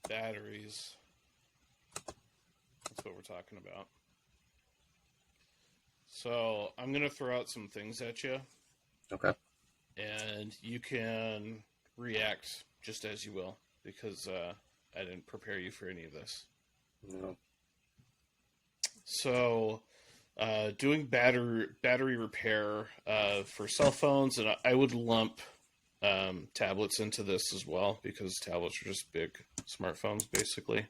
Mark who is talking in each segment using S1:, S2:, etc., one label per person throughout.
S1: batteries. That's what we're talking about. So I'm going to throw out some things at you.
S2: Okay.
S1: And you can react just as you will, because I didn't prepare you for any of this.
S2: No.
S1: So doing battery repair for cell phones, and I would lump tablets into this as well, because tablets are just big smartphones, basically.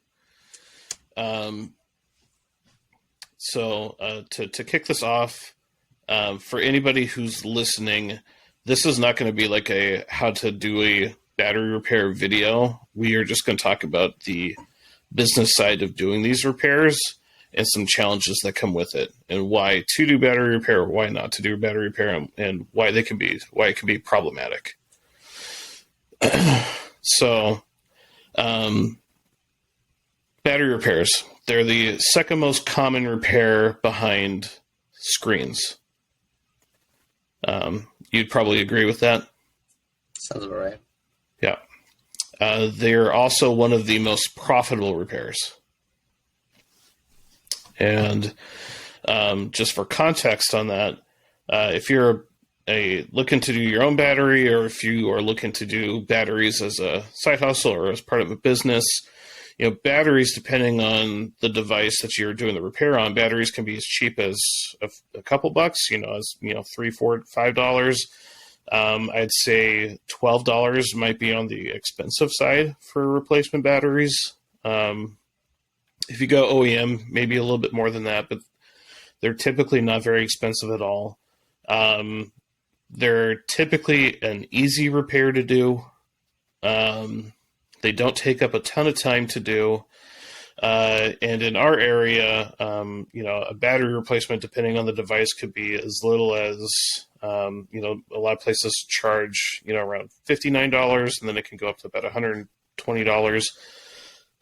S1: So to kick this off, for anybody who's listening, this is not going to be like a how to do a battery repair video. We are just going to talk about the business side of doing these repairs and some challenges that come with it, and why to do battery repair, why not to do battery repair, and why it can be problematic. So, battery repairs. They're the second most common repair behind screens. You'd probably agree with that.
S2: Sounds about right.
S1: Yeah. They're also one of the most profitable repairs. And just for context on that, if you're looking to do your own battery, or if you are looking to do batteries as a side hustle or as part of a business, batteries, depending on the device that you're doing the repair on, batteries can be as cheap as a couple bucks, $3, $4, $5. I'd say $12 might be on the expensive side for replacement batteries. If you go OEM, maybe a little bit more than that, but they're typically not very expensive at all. They're typically an easy repair to do. They don't take up a ton of time to do. And in our area, a battery replacement, depending on the device, could be as little as, a lot of places charge, around $59, and then it can go up to about $120.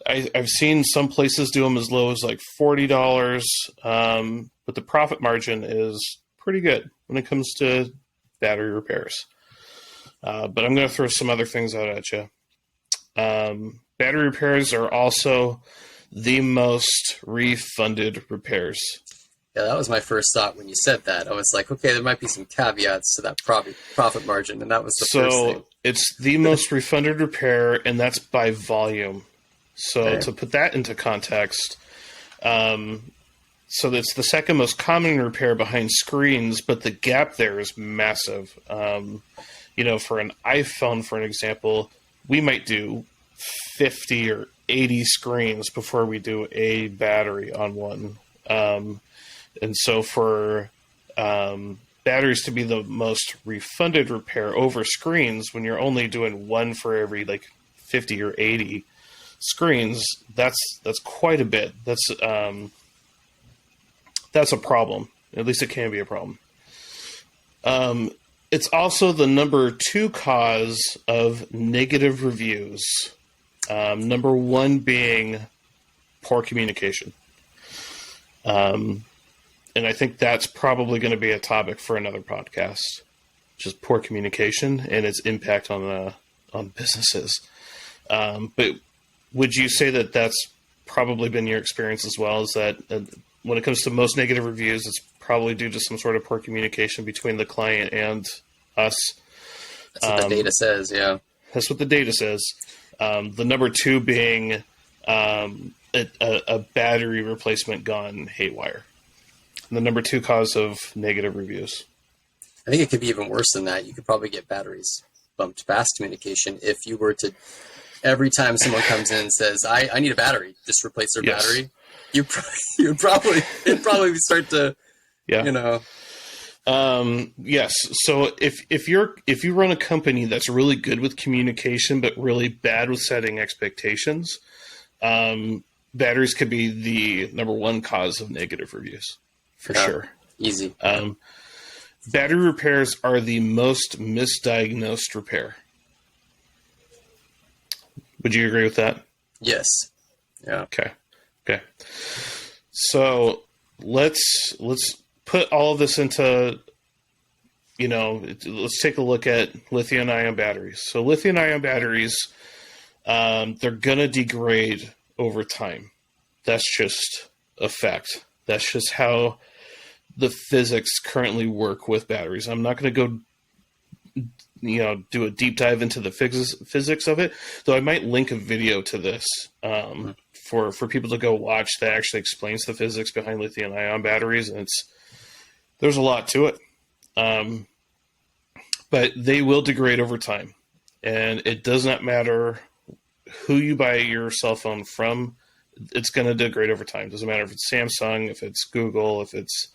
S1: I've seen some places do them as low as like $40, but the profit margin is pretty good when it comes to battery repairs. But I'm going to throw some other things out at you. Battery repairs are also the most refunded repairs.
S2: Yeah, that was my first thought when you said that. I was like, okay, there might be some caveats to that profit margin, and that was the first thing.
S1: So it's the most refunded repair, and that's by volume. So
S2: Okay.
S1: To put that into context, so that's the second most common repair behind screens, but the gap there is massive. For an iPhone, for an example, we might do 50 or 80 screens before we do a battery on one. And so for batteries to be the most refunded repair over screens, when you're only doing one for every 50 or 80 screens, that's quite a bit. That's a problem. At least it can be a problem. It's also the number 2 cause of negative reviews. Number 1 being poor communication. And I think that's probably going to be a topic for another podcast. Just poor communication and its impact on businesses. But would you say that that's probably been your experience as well? Is that when it comes to most negative reviews, it's probably due to some sort of poor communication between the client and us?
S2: That's what the data says, yeah.
S1: That's what the data says. The number 2 being a battery replacement gone haywire. And the number 2 cause of negative reviews.
S2: I think it could be even worse than that. You could probably get batteries bumped past communication if you were to, every time someone comes in and says, I need a battery, just replace their battery, it'd probably start to,
S1: Yes. So if you run a company that's really good with communication but really bad with setting expectations, batteries could be the number 1 cause of negative reviews, for sure.
S2: Easy.
S1: Battery repairs are the most misdiagnosed repair. Would you agree with that?
S2: Yes. Yeah.
S1: Okay. So let's put all of this into, let's take a look at lithium-ion batteries. So lithium-ion batteries they're going to degrade over time. That's just a fact. That's just how the physics currently work with batteries. I'm not going to go do a deep dive into the physics of it, though I might link a video to this for people to go watch that actually explains the physics behind lithium ion batteries. And there's a lot to it, but they will degrade over time, and it does not matter who you buy your cell phone from. It's going to degrade over time. Doesn't matter if it's Samsung, if it's Google, if it's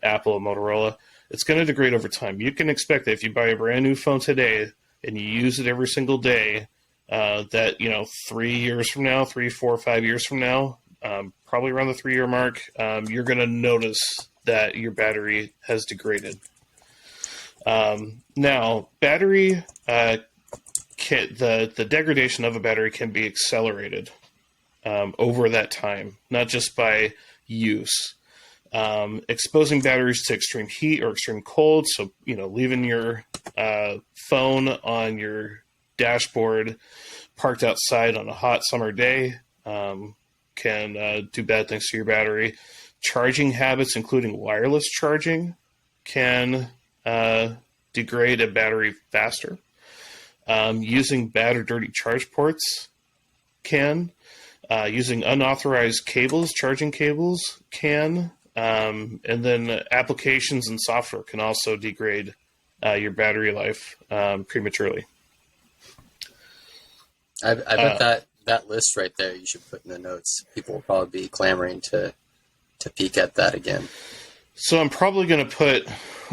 S1: Apple, Motorola. It's going to degrade over time. You can expect that if you buy a brand new phone today and you use it every single day, that 3 years from now, 3, 4, 5 years from now, probably around the 3-year mark, you're going to notice that your battery has degraded. Now, battery, the degradation of a battery can be accelerated over that time, not just by use. Exposing batteries to extreme heat or extreme cold. So, leaving your phone on your dashboard parked outside on a hot summer day can do bad things to your battery. Charging habits, including wireless charging, can degrade a battery faster. Using bad or dirty charge ports can. Using unauthorized cables, charging cables can. And then applications and software can also degrade your battery life prematurely.
S2: I bet that list right there you should put in the notes. People will probably be clamoring to peek at that again.
S1: So I'm probably going to put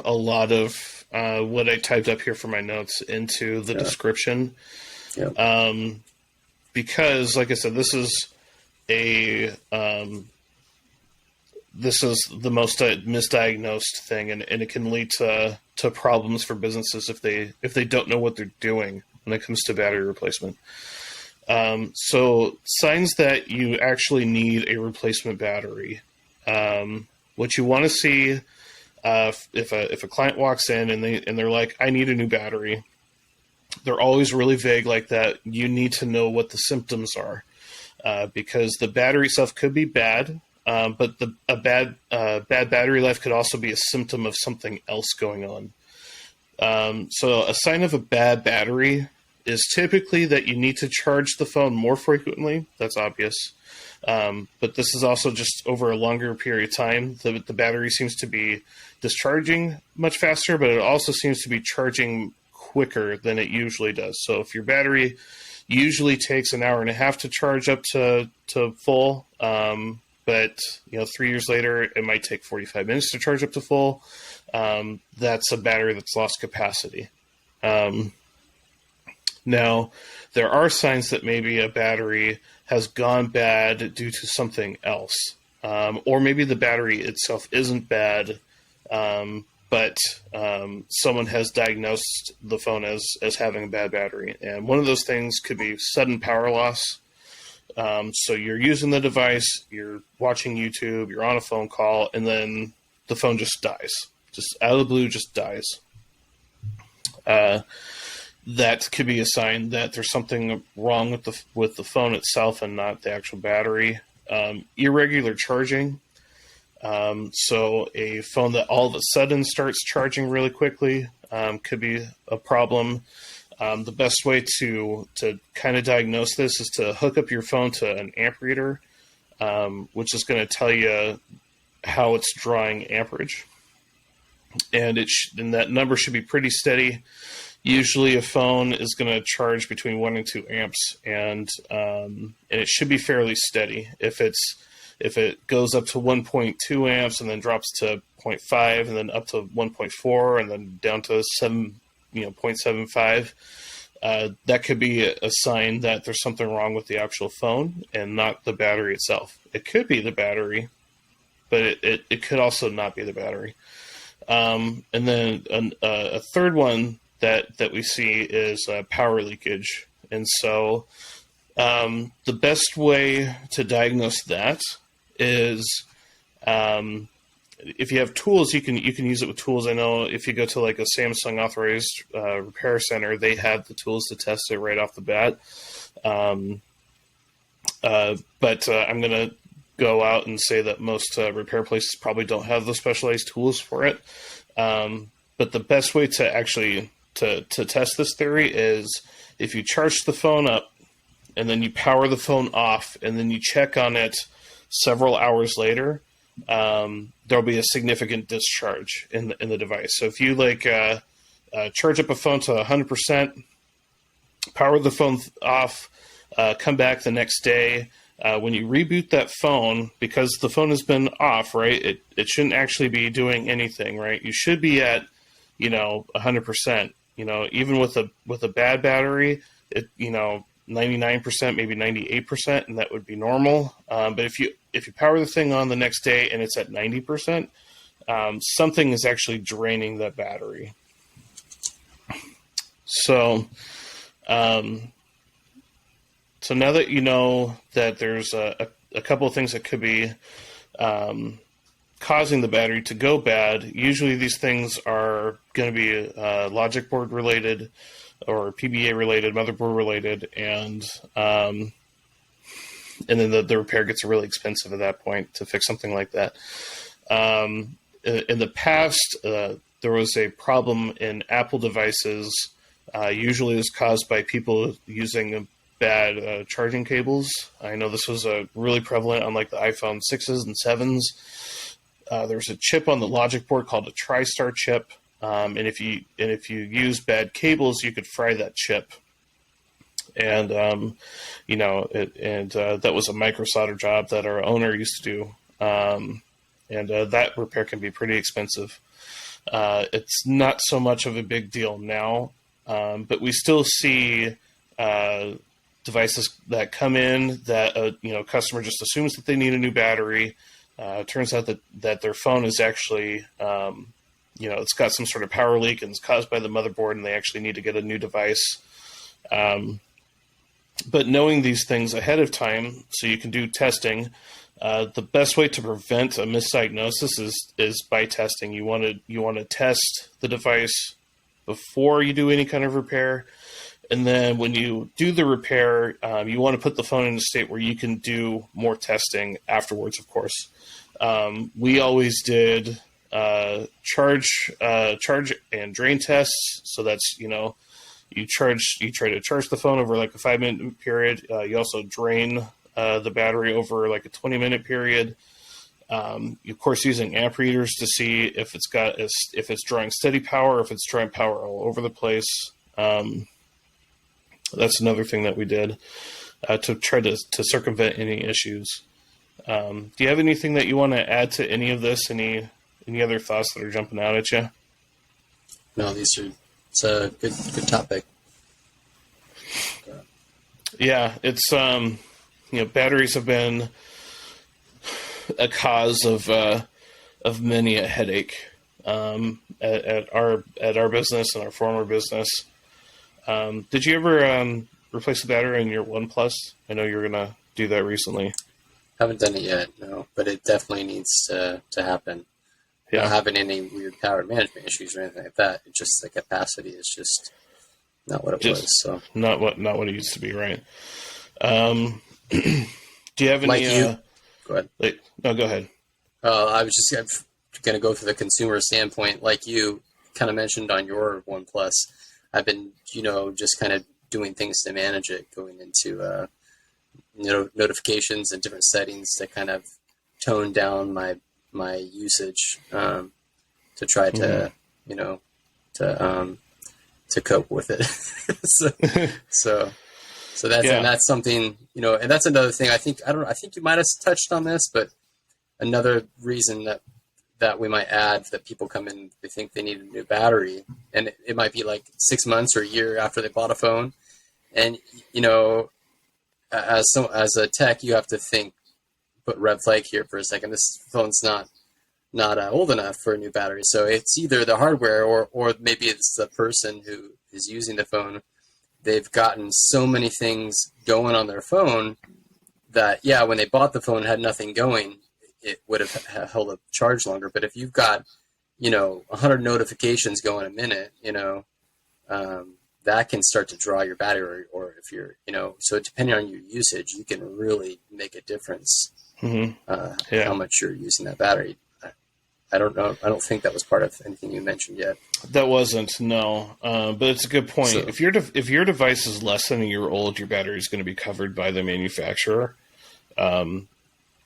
S1: a lot of what I typed up here for my notes into the description. Yeah. Because, like I said, this is the most misdiagnosed thing, and it can lead to problems for businesses if they don't know what they're doing when it comes to battery replacement. So signs that you actually need a replacement battery. What you want to see if a client walks in and they're like, I need a new battery. They're always really vague like that. You need to know what the symptoms are, because the battery itself could be bad. But a bad battery life could also be a symptom of something else going on. So a sign of a bad battery is typically that you need to charge the phone more frequently. That's obvious. But this is also just over a longer period of time. The battery seems to be discharging much faster, but it also seems to be charging quicker than it usually does. So if your battery usually takes an hour and a half to charge up to full, but 3 years later it might take 45 minutes to charge up to full, that's a battery that's lost capacity. Now, there are signs that maybe a battery has gone bad due to something else, or maybe the battery itself isn't bad, but someone has diagnosed the phone as having a bad battery. And one of those things could be sudden power loss. So you're using the device, you're watching YouTube, you're on a phone call, and then the phone just dies. Just out of the blue, just dies. That could be a sign that there's something wrong with the phone itself and not the actual battery. Irregular charging. So a phone that all of a sudden starts charging really quickly could be a problem. The best way to kind of diagnose this is to hook up your phone to an amp reader, which is going to tell you how it's drawing amperage. And and that number should be pretty steady. Usually a phone is going to charge between 1 and 2 amps, and it should be fairly steady. If it goes up to 1.2 amps and then drops to 0.5 and then up to 1.4 and then down to 0.75, that could be a sign that there's something wrong with the actual phone and not the battery itself. It could be the battery, but it could also not be the battery. And then a third one that we see is power leakage. And so the best way to diagnose that is if you have tools, you can use it with tools. I know if you go to like a Samsung authorized repair center, they have the tools to test it right off the bat. Um, but I'm going to go out and say that most repair places probably don't have the specialized tools for it. But the best way to actually to test this theory is if you charge the phone up and then you power the phone off and then you check on it several hours later, there'll be a significant discharge in the device. So if you charge up a phone to 100%, power the phone off, come back the next day. When you reboot that phone, because the phone has been off, right? It shouldn't actually be doing anything, right? You should be at 100%. Even with a bad battery, 99%, maybe 98%, and that would be normal. But if you power the thing on the next day and it's at 90%, something is actually draining that battery. So, so now that you know that there's a couple of things that could be causing the battery to go bad, usually these things are going to be logic board related or PBA related, motherboard related, and then the repair gets really expensive at that point to fix something like that. In the past, there was a problem in Apple devices. Usually it was caused by people using bad charging cables. I know this was really prevalent on like the iPhone 6s and 7s. There's a chip on the logic board called a TriStar chip, and if you use bad cables, you could fry that chip. And that was a micro solder job that our owner used to do, and that repair can be pretty expensive. It's not so much of a big deal now, but we still see devices that come in that customer just assumes that they need a new battery. It turns out that their phone is actually it's got some sort of power leak and it's caused by the motherboard, and they actually need to get a new device. But knowing these things ahead of time so you can do testing, the best way to prevent a misdiagnosis is by testing. You want to test the device before you do any kind of repair. And then when you do the repair, you want to put the phone in a state where you can do more testing afterwards, of course. We always did charge and drain tests. So that's, you try to charge the phone over like a 5-minute period. You also drain the battery over like a 20-minute period. Of course, using amp readers to see if it's drawing steady power, or if it's drawing power all over the place. That's another thing that we did to try to circumvent any issues. Do you have anything that you want to add to any of this? Any other thoughts that are jumping out at you?
S2: No, it's a good topic.
S1: Yeah, it's batteries have been a cause of many a headache at our business and our former business. Did you ever replace the battery in your OnePlus? I know you're gonna do that recently.
S2: Haven't done it yet, no, but it definitely needs to happen.
S1: Yeah.
S2: Not having any weird power management issues or anything like that. It's just the capacity is just not what it was. So
S1: not what it used to be, right? Do you have any?
S2: Go ahead.
S1: No, go ahead.
S2: I was just going to go through the consumer standpoint, like you kind of mentioned on your OnePlus. I've been, just kind of doing things to manage it, going into notifications and different settings to kind of tone down my usage to try to to cope with it. so that's and that's something, and that's another thing. I think you might have touched on this, but another reason that we might add that people come in, they think they need a new battery, and it might be like 6 months or a year after they bought a phone. And, as a tech, you have to think, put red flag here for a second. This phone's not old enough for a new battery. So it's either the hardware or maybe it's the person who is using the phone. They've gotten so many things going on their phone that, when they bought the phone, had nothing going, it would have held a charge longer. But if you've got, 100 notifications going a minute, that can start to draw your battery, or if you're, so depending on your usage, you can really make a difference how much you're using that battery. I don't know. I don't think that was part of anything you mentioned yet.
S1: That wasn't, no. But it's a good point. So, if your device is less than a year old, your battery is going to be covered by the manufacturer. And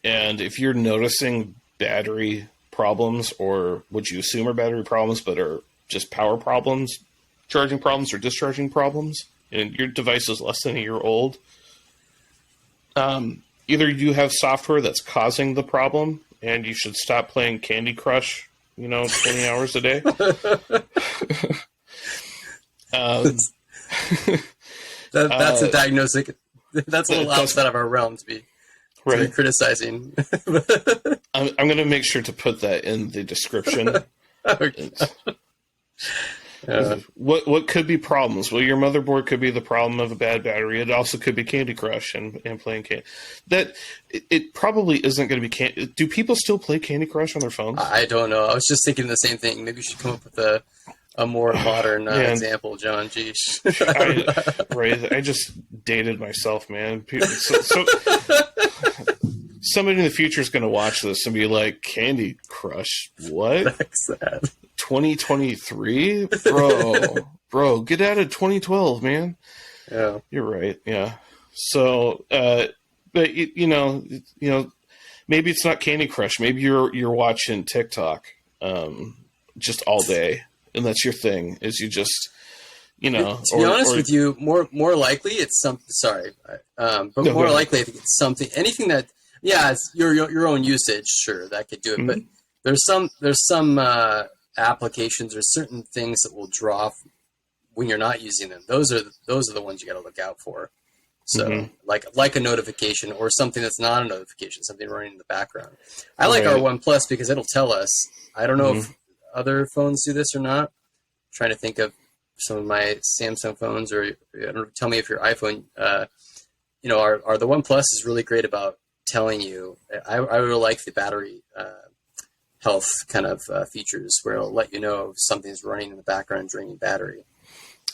S1: if you're noticing battery problems, or what you assume are battery problems, but are just power problems, charging problems or discharging problems, and your device is less than a year old, either you have software that's causing the problem, and you should stop playing Candy Crush, 20 hours a day.
S2: That's a diagnosis. That's a little outside of our realm to be criticizing.
S1: I'm going to make sure to put that in the description.
S2: Okay.
S1: What could be problems? Well, your motherboard could be the problem of a bad battery. It also could be Candy Crush and playing Candy. It probably isn't going to be Do people still play Candy Crush on their phones?
S2: I don't know. I was just thinking the same thing. Maybe you should come up with a more modern example, John. Geesh.
S1: I just dated myself, man. Somebody in the future is going to watch this and be like, Candy Crush? What?
S2: That's sad.
S1: 2023? Bro, get out of 2012, man.
S2: Yeah.
S1: You're right, yeah. So, but, maybe it's not Candy Crush. Maybe you're watching TikTok just all day, and that's your thing, is you just,
S2: To be honest with you, more likely it's something, more likely I think it's something, anything that, it's your own usage, sure, that could do it, but there's some applications or certain things that will draw when you're not using them. Those are the ones you got to look out for. So like a notification or something that's not a notification, something running in the background. I like our OnePlus because it'll tell us. I don't know if other phones do this or not. I'm trying to think of some of my Samsung phones, or tell me if your iPhone, the OnePlus is really great about telling you. I really like the battery health kind of features where it'll let you know if something's running in the background draining battery.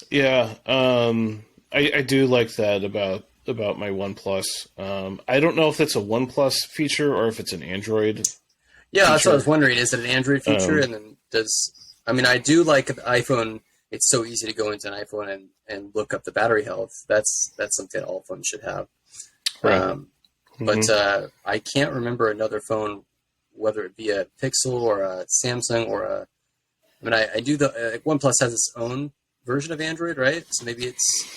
S1: Yeah, I do like that about my OnePlus. I don't know if it's a OnePlus feature or if it's an Android.
S2: Yeah, that's what I was wondering. Is it an Android feature? And then I do like the iPhone. It's so easy to go into an iPhone and look up the battery health. That's something that all phones should have.
S1: Right.
S2: But I can't remember another phone, whether it be a Pixel or a Samsung or I do OnePlus has its own version of Android, right? So maybe it's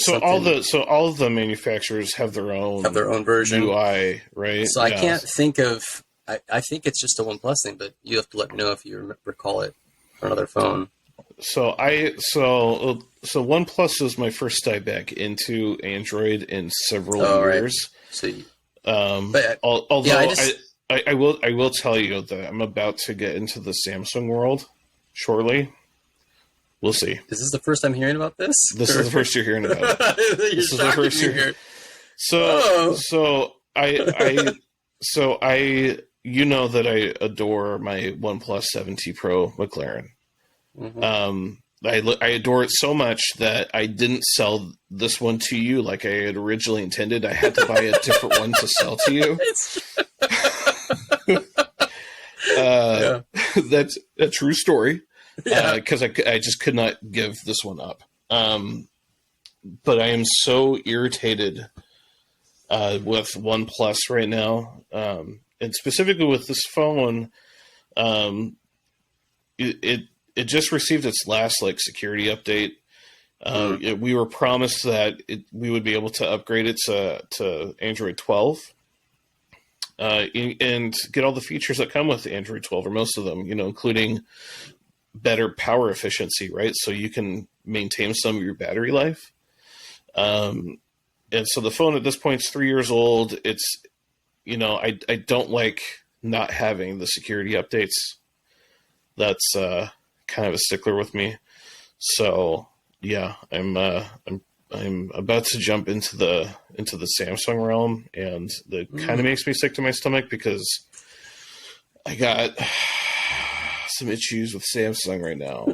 S2: all of the manufacturers have their own version
S1: UI, right?
S2: So I can't think of. I think it's just a OnePlus thing, but you have to let me know if you recall it for another phone.
S1: So OnePlus was my first step back into Android in several years.
S2: Right. So,
S1: I will tell you that I'm about to get into the Samsung world shortly. We'll see.
S2: Is this the first time hearing about this?
S1: This is the first you're hearing about it. This is the first you're hearing. So I that I adore my OnePlus 7T Pro McLaren. I adore it so much that I didn't sell this one to you like I had originally intended. I had to buy a different one to sell to you. That's a true story. Because I just could not give this one up. But I am so irritated with OnePlus right now, and specifically with this phone. It just received its last security update. We were promised that we would be able to upgrade it to Android 12. And get all the features that come with Android 12, or most of them, including better power efficiency, right? So you can maintain some of your battery life. And so the phone at this point is 3 years old. It's, I don't like not having the security updates. That's kind of a stickler with me. So yeah, I'm about to jump into the Samsung realm, and that kind of makes me sick to my stomach because I got some issues with Samsung right now.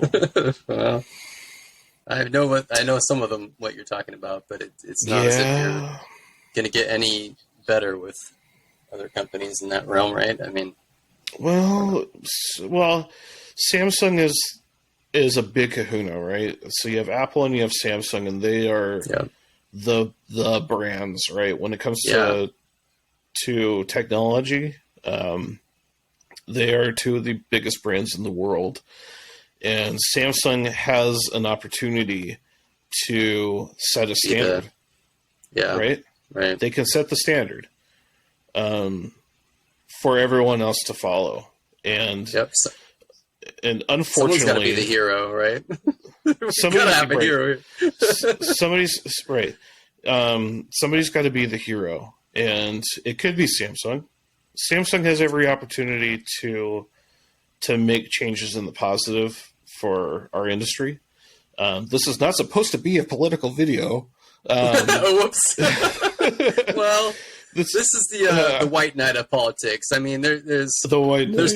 S2: I know some of them what you're talking about, but it's not as if you're going to get any better with other companies in that realm, right? I mean,
S1: well, Samsung is a big kahuna, right? So you have Apple and you have Samsung, and they are the brands, right? When it comes to technology, they are two of the biggest brands in the world. And Samsung has an opportunity to set a standard. Right?
S2: Right.
S1: They can set the standard for everyone else to follow. And and unfortunately,
S2: someone's got to be the hero, right?
S1: Somebody's
S2: got to have a hero.
S1: Somebody's right. Somebody's got to be the hero, and it could be Samsung. Samsung has every opportunity to make changes in the positive for our industry. This is not supposed to be a political video.
S2: Whoops. Well, this is the white knight of politics. I mean, there's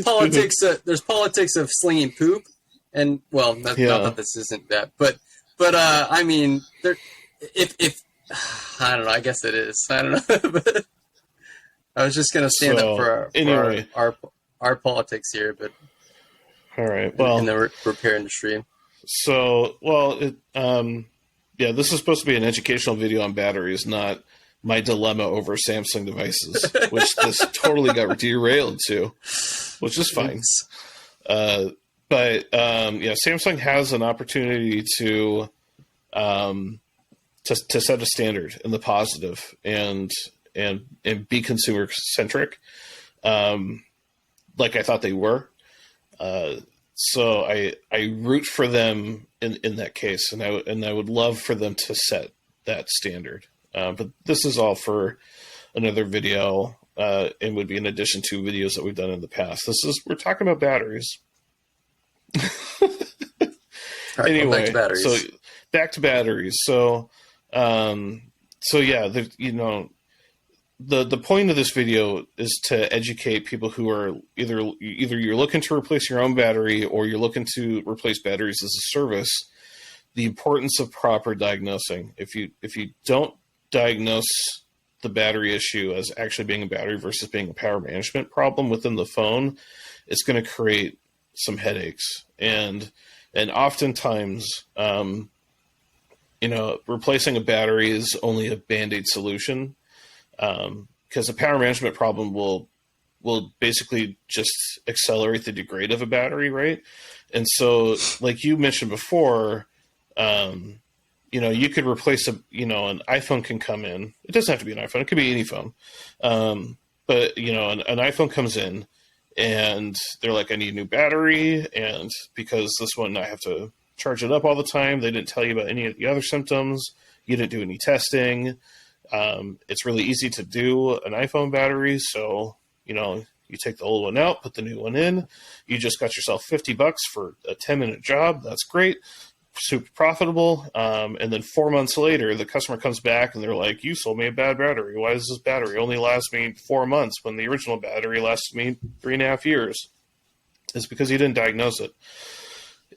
S2: politics. There's politics of slinging poop, and well, not that this isn't that, but I mean, if I don't know, I guess it is. I don't know. But I was just gonna stand up for our politics here, but
S1: all right. Well,
S2: in the repair industry.
S1: So, this is supposed to be an educational video on batteries, not my dilemma over Samsung devices, which this totally got derailed to, which is fine. Samsung has an opportunity to set a standard in the positive and be consumer centric, like I thought they were. So I root for them in that case, and I would love for them to set that standard. But this is all for another video, and would be in addition to videos that we've done in the past. We're talking about batteries.
S2: Right,
S1: anyway,
S2: back to batteries.
S1: The point of this video is to educate people who are either you're looking to replace your own battery or you're looking to replace batteries as a service, the importance of proper diagnosing. If you don't diagnose the battery issue as actually being a battery versus being a power management problem within the phone, it's going to create some headaches. And oftentimes, replacing a battery is only a Band-Aid solution. Because a power management problem will basically just accelerate the degrade of a battery, right? And so, like you mentioned before, you could replace an iPhone can come in. It doesn't have to be an iPhone; it could be any phone. But an iPhone comes in, and they're like, "I need a new battery," and because this one I have to charge it up all the time, they didn't tell you about any of the other symptoms. You didn't do any testing. It's really easy to do an iPhone battery. So, you take the old one out, put the new one in. You just got yourself $50 for a 10-minute job. That's great. Super profitable. And then 4 months later, the customer comes back and they're like, you sold me a bad battery. Why does this battery only last me 4 months when the original battery lasted me 3.5 years? It's because you didn't diagnose it.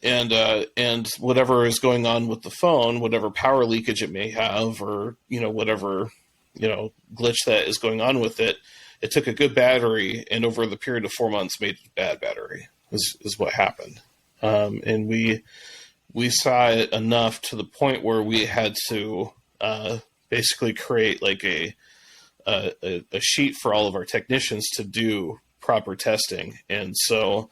S1: And whatever is going on with the phone, whatever power leakage it may have, or whatever glitch that is going on with it, it took a good battery and over the period of 4 months made a bad battery. Is what happened, and we saw it enough to the point where we had to basically create like a sheet for all of our technicians to do proper testing, and so.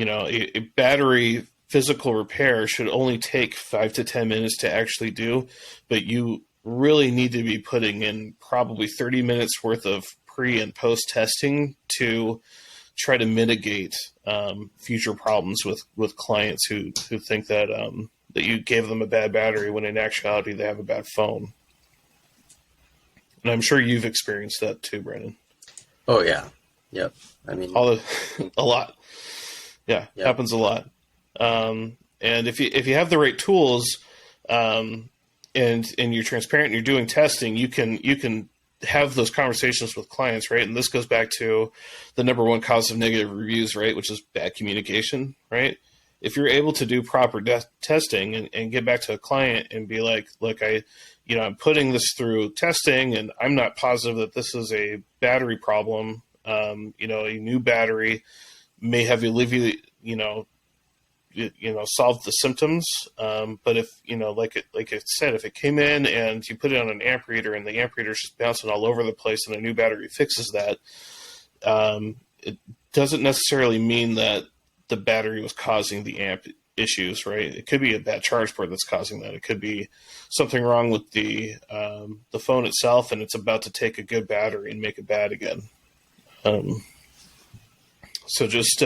S1: A battery physical repair should only take 5 to 10 minutes to actually do, but you really need to be putting in probably 30 minutes worth of pre and post testing to try to mitigate future problems with clients who think that that you gave them a bad battery when in actuality they have a bad phone. And I'm sure you've experienced that too, Brandon.
S2: Oh yeah, yep. I mean,
S1: a lot. Yeah, yep. Happens a lot. And if you have the right tools, and you're transparent and you're doing testing, you can have those conversations with clients, right? And this goes back to the number one cause of negative reviews, right? Which is bad communication, right? if you're able to do proper testing and get back to a client and be like, look, I'm putting this through testing and I'm not positive that this is a battery problem. A new battery may have alleviated, solved the symptoms. But if, like I said, if it came in and you put it on an amp-reader and the amp-reader is just bouncing all over the place and a new battery fixes that, it doesn't necessarily mean that the battery was causing the amp issues, right? It could be a bad charge port that's causing that. It could be something wrong with the phone itself, and it's about to take a good battery and make it bad again. So just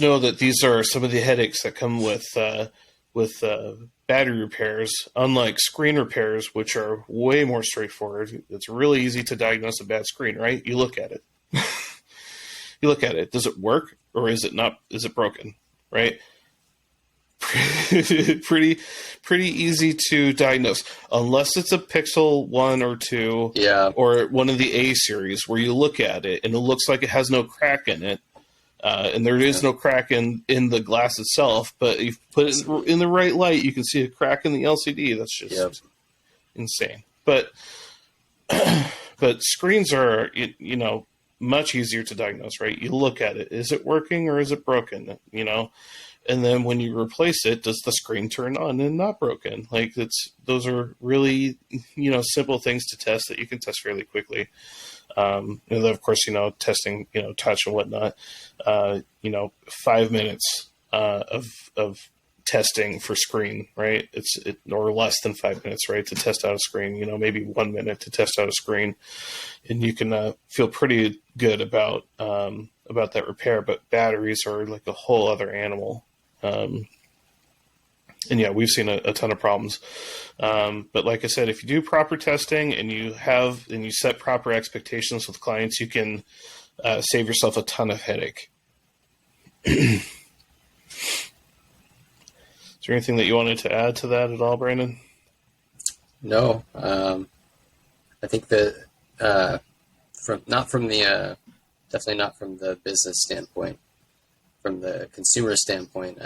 S1: know that these are some of the headaches that come with battery repairs. Unlike screen repairs, which are way more straightforward, it's really easy to diagnose a bad screen, right? You look at it. You look at it. Does it work or is it not? Is it broken? Right? pretty easy to diagnose, unless it's a Pixel 1 or 2, or one of the A series where you look at it and it looks like it has no crack in it, and there is no crack in the glass itself. But if you put it in the right light, you can see a crack in the LCD. That's just insane. But screens are much easier to diagnose, right? You look at it. Is it working or is it broken? And then when you replace it, does the screen turn on and not broken? Those are really, simple things to test that you can test fairly quickly. And then of course, testing, touch and whatnot, 5 minutes, of testing for screen, right? Or less than 5 minutes, right? To test out a screen, maybe 1 minute to test out a screen, and you can feel pretty good about that repair. But batteries are like a whole other animal. And yeah, we've seen a ton of problems. But like I said, if you do proper testing and you set proper expectations with clients, you can save yourself a ton of headache. Is there anything that you wanted to add to that at all, Brandon?
S2: No. I think that definitely not from the business standpoint. From the consumer standpoint,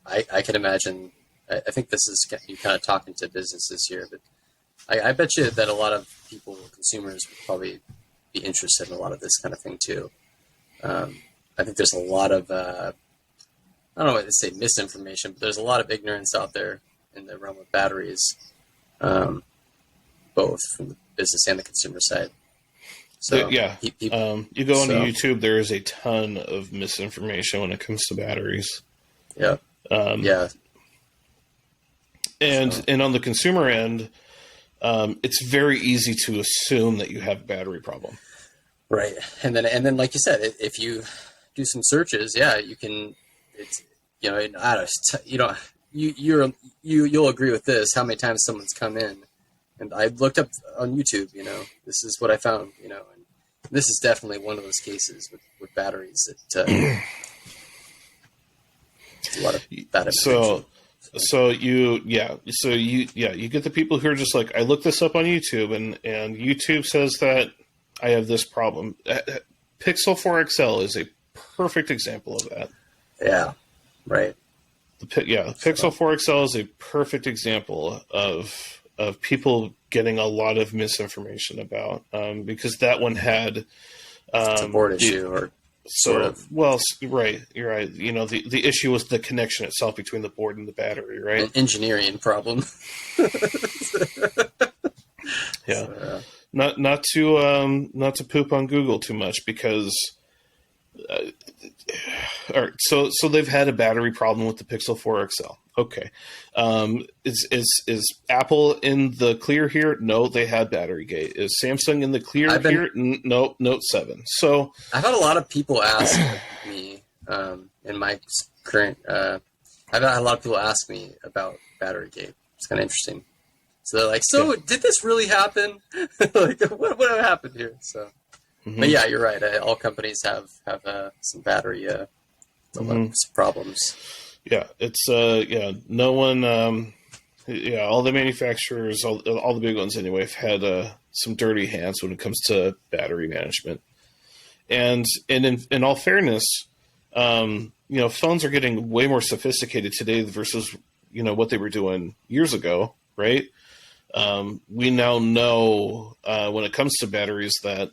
S2: I can imagine. I think this is you kind of talking to businesses here, but I bet you that a lot of consumers, would probably be interested in a lot of this kind of thing too. I think there's a lot of I don't know what to say misinformation, but there's a lot of ignorance out there in the realm of batteries, both from the business and the consumer side. So
S1: you go onto YouTube, there is a ton of misinformation when it comes to batteries.
S2: Yeah.
S1: And on the consumer end, it's very easy to assume that you have a battery problem.
S2: Right. And then like you said, if you do some searches, you can, it's, you'll agree with this, how many times someone's come in and I looked up on YouTube, this is what I found, and this is definitely one of those cases with batteries that it's a lot of bad information.
S1: So you get the people who are just like, I looked this up on YouTube and YouTube says that I have this problem. Pixel 4 XL is a perfect example of that.
S2: Yeah. Right.
S1: The Pixel 4 XL is a perfect example of people getting a lot of misinformation about, because that one had
S2: it's a board issue or sort of.
S1: Well, right, you're right. The issue was the connection itself between the board and the battery, right?
S2: An engineering problem.
S1: Yeah. So, not to poop on Google too much, because all right, so they've had a battery problem with the Pixel 4 XL. Okay. Is Apple in the clear here? No, they had battery gate. Is Samsung in the clear here? No, Note 7. So
S2: I've had a lot of people ask me in my current. I've had a lot of people ask me about battery gate. It's kind of interesting. So they're like, did this really happen? Like, what happened here? So, but yeah, you're right. All companies have some battery problems.
S1: Yeah, it's no one. All the manufacturers, all the big ones anyway, have had some dirty hands when it comes to battery management. And in all fairness, Phones are getting way more sophisticated today versus, what they were doing years ago, right? We now know when it comes to batteries that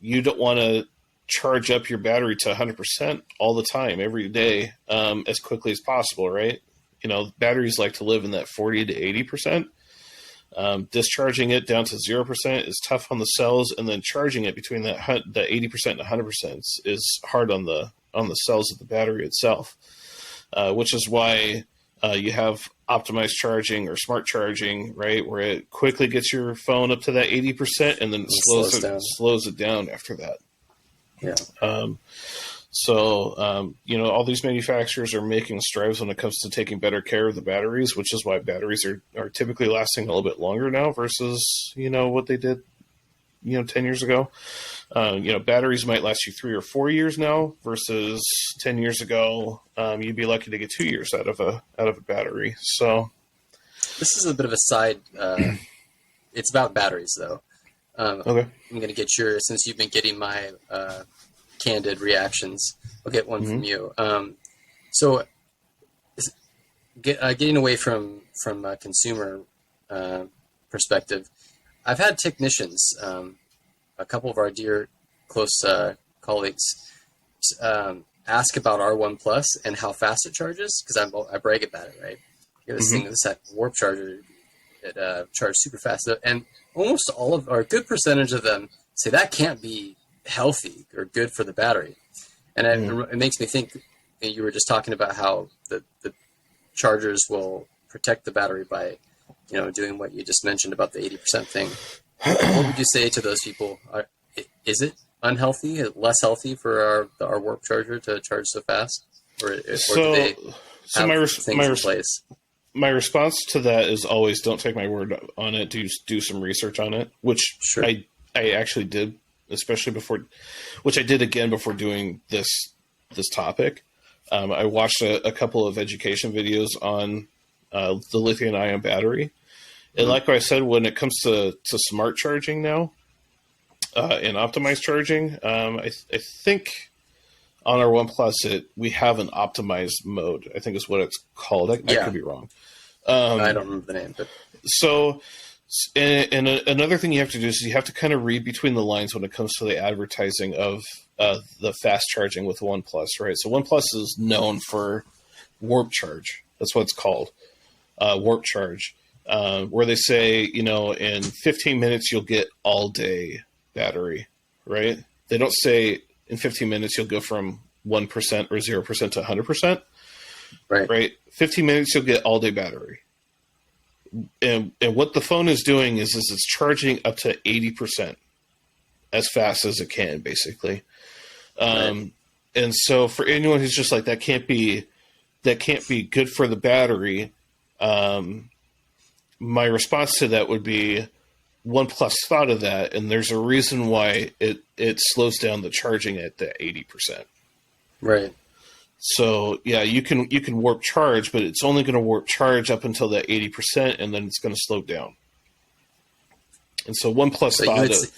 S1: you don't want to charge up your battery to 100% all the time, every day, as quickly as possible, right? Batteries like to live in that 40 to 80%. Discharging it down to 0% is tough on the cells, and then charging it between the 80% and 100% is hard on the cells of the battery itself, which is why you have optimized charging or smart charging, right, where it quickly gets your phone up to that 80% and then slows it down after that.
S2: Yeah.
S1: All these manufacturers are making strides when it comes to taking better care of the batteries, which is why batteries are typically lasting a little bit longer now versus, what they did, 10 years ago. Batteries might last you 3 or 4 years now versus 10 years ago. You'd be lucky to get 2 years out of a battery. So
S2: this is a bit of a side. It's about batteries, though.
S1: Okay.
S2: I'm going to get since you've been getting my candid reactions, I'll get one from you. Getting away from a consumer perspective, I've had technicians, a couple of our dear close colleagues, ask about our One Plus and how fast it charges, because I brag about it, right? This warp charger, it charged super fast, and almost all of, or a good percentage of them, say that can't be healthy or good for the battery. And it makes me think, you were just talking about how the chargers will protect the battery by, doing what you just mentioned about the 80% thing. What would you say to those people? Is it unhealthy, less healthy for our warp charger to charge so fast? Or do they have things in place?
S1: My response to that is always, don't take my word on it. Do some research on it, which sure. I actually did, especially which I did again before doing this topic. I watched a couple of education videos on the lithium-ion battery. And like I said, when it comes to smart charging now and optimized charging, I think on our OnePlus we have an optimized mode, I think is what it's called. I could be wrong.
S2: I don't remember the name. But
S1: So, and another thing you have to do is you have to kind of read between the lines when it comes to the advertising of the fast charging with OnePlus, right? So OnePlus is known for warp charge. That's what it's called, warp charge. Where they say, in 15 minutes you'll get all day battery, right? They don't say in 15 minutes you'll go from 1% or 0% to 100%, right? 15 minutes you'll get all day battery. And what the phone is doing is it's charging up to 80% as fast as it can, basically. And so for anyone who's just like, that can't be good for the battery, my response to that would be OnePlus thought of that, and there's a reason why it slows down the charging at the 80%.
S2: Right.
S1: So yeah, you can warp charge, but it's only going to warp charge up until that 80%, and then it's going to slow down. And so OnePlus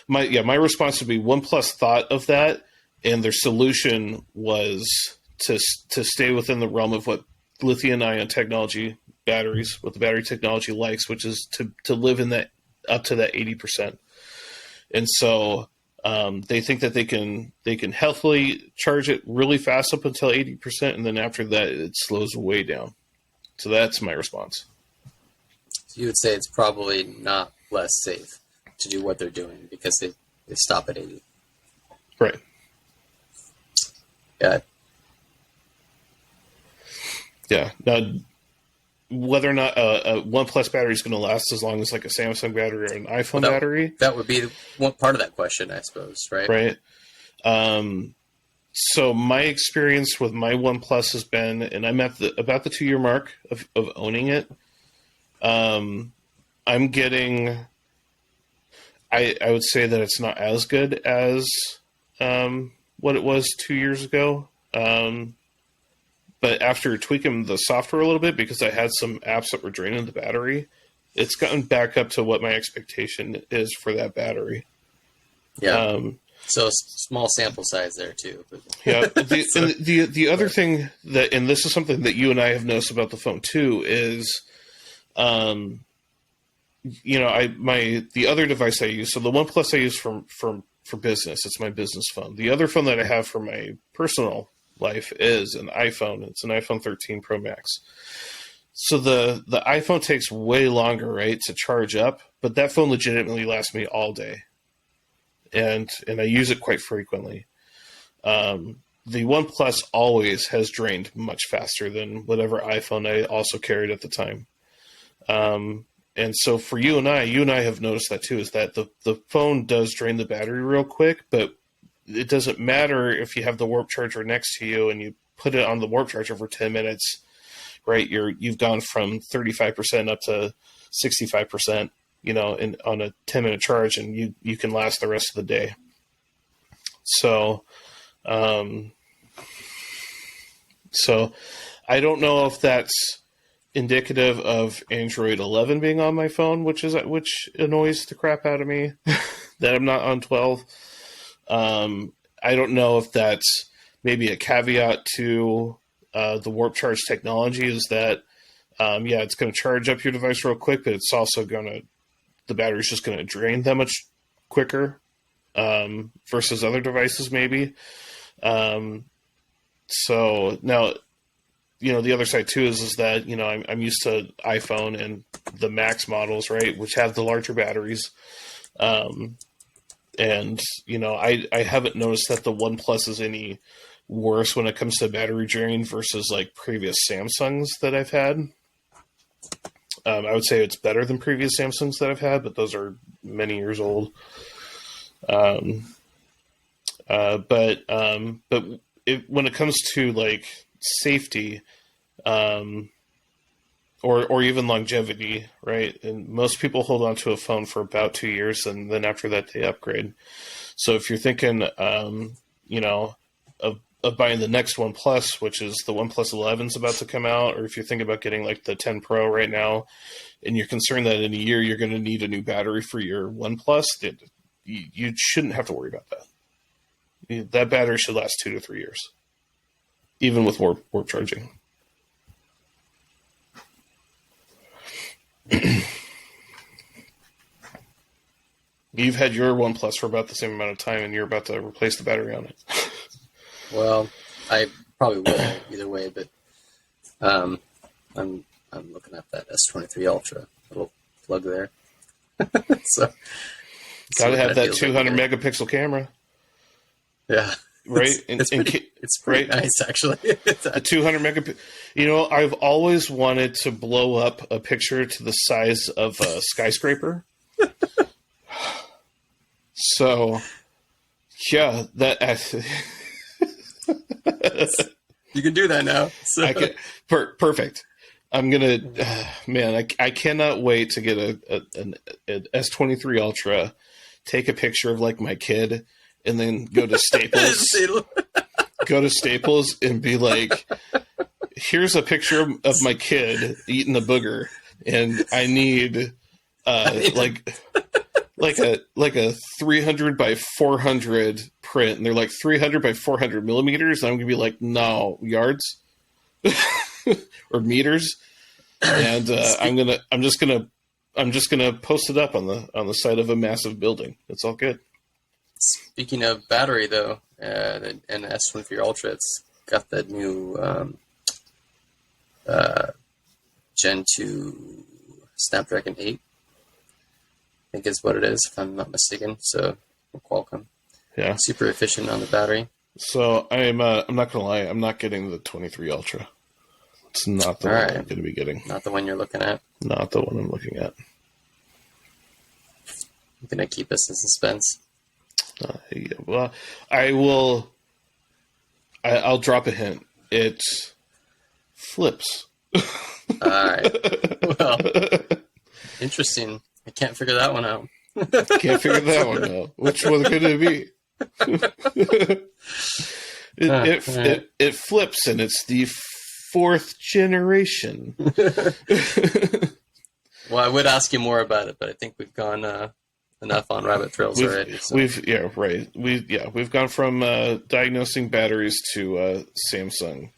S1: my response would be OnePlus thought of that, and their solution was to stay within the realm of what lithium-ion technology batteries, what the battery technology likes, which is to live in that up to that 80%. And so they think that they can healthily charge it really fast up until 80%, and then after that it slows way down. So that's my response.
S2: So you would say it's probably not less safe to do what they're doing because they stop at 80.
S1: Right.
S2: Yeah.
S1: Yeah. Now, whether or not a OnePlus battery is going to last as long as like a Samsung battery or an iPhone battery,
S2: that would be one part of that question, I suppose, right?
S1: Right. So my experience with my OnePlus has been, and I'm at about the 2-year mark of owning it. I'm getting, I would say that it's not as good as what it was 2 years ago. But after tweaking the software a little bit, because I had some apps that were draining the battery, it's gotten back up to what my expectation is for that battery.
S2: Yeah. So small sample size there too. But.
S1: Yeah. The other thing that, and this is something that you and I have noticed about the phone too, is, the other device I use. So the OnePlus I use for business. It's my business phone. The other phone that I have for my personal life is an iPhone. It's an iPhone 13 Pro Max. So the iPhone takes way longer, right, to charge up, but that phone legitimately lasts me all day. And I use it quite frequently. The OnePlus always has drained much faster than whatever iPhone I also carried at the time. And so for you and I have noticed that too, is that the phone does drain the battery real quick, but it doesn't matter if you have the warp charger next to you and you put it on the warp charger for 10 minutes, right? You've gone from 35% up to 65%, on a 10-minute charge, and you can last the rest of the day. So, I don't know if that's indicative of Android 11 being on my phone, which annoys the crap out of me that I'm not on 12. I don't know if that's maybe a caveat to the warp charge technology, is that it's going to charge up your device real quick, but it's also the battery's just going to drain that much quicker versus other devices maybe. So now, the other side too is that, I'm used to iPhone and the Max models, right, which have the larger batteries. And, I haven't noticed that the OnePlus is any worse when it comes to battery drain versus like previous Samsungs that I've had. I would say it's better than previous Samsungs that I've had, but those are many years old. But when it comes to like safety, or even longevity, right? And most people hold on to a phone for about 2 years, and then after that they upgrade. So if you're thinking, of buying the next OnePlus, which is the OnePlus 11 is about to come out, or if you're thinking about getting like the 10 Pro right now, and you're concerned that in a year you're going to need a new battery for your OnePlus, you shouldn't have to worry about that. That battery should last 2 to 3 years, even with warp charging. You've had your OnePlus for about the same amount of time, and you're about to replace the battery on it.
S2: Well, I probably will either way, but I'm looking at that S23 Ultra, little plug there. So
S1: gotta have that 200 megapixel camera.
S2: Yeah,
S1: right.
S2: It's pretty nice, actually.
S1: The 200 megapixel. I've always wanted to blow up a picture to the size of a skyscraper. So, yeah,
S2: you can do that now. So.
S1: I can, perfect. I'm gonna, man. I cannot wait to get an S23 Ultra, take a picture of like my kid, and then go to Staples, and be like, "Here's a picture of my kid eating a booger, and I need like a 300 by 400 print," and they're like 300 by 400 millimeters, and I'm gonna be like, no, yards or meters, and I'm just gonna post it up on the side of a massive building. It's all good.
S2: Speaking of battery, though, and S23 Ultra, it's got that new Gen 2 Snapdragon 8. I think is what it is, if I'm not mistaken. So, Qualcomm.
S1: Yeah.
S2: Super efficient on the battery.
S1: So I'm not gonna lie, I'm not getting the 23 Ultra. It's not the one I'm going to be getting.
S2: Not the one you're looking at.
S1: Not the one I'm looking at.
S2: I'm gonna keep us in suspense.
S1: Yeah, well, I'll drop a hint. It flips.
S2: All right. Well, interesting. I can't figure that one out.
S1: Can't figure that one out. Which one could it be? It flips, and it's the 4th generation.
S2: Well, I would ask you more about it, but I think we've gone enough on rabbit trails already. So.
S1: We've gone from diagnosing batteries to Samsung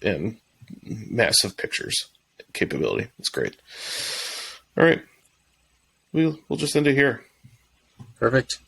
S1: and massive pictures capability. It's great. All right, we'll just end it here.
S2: Perfect.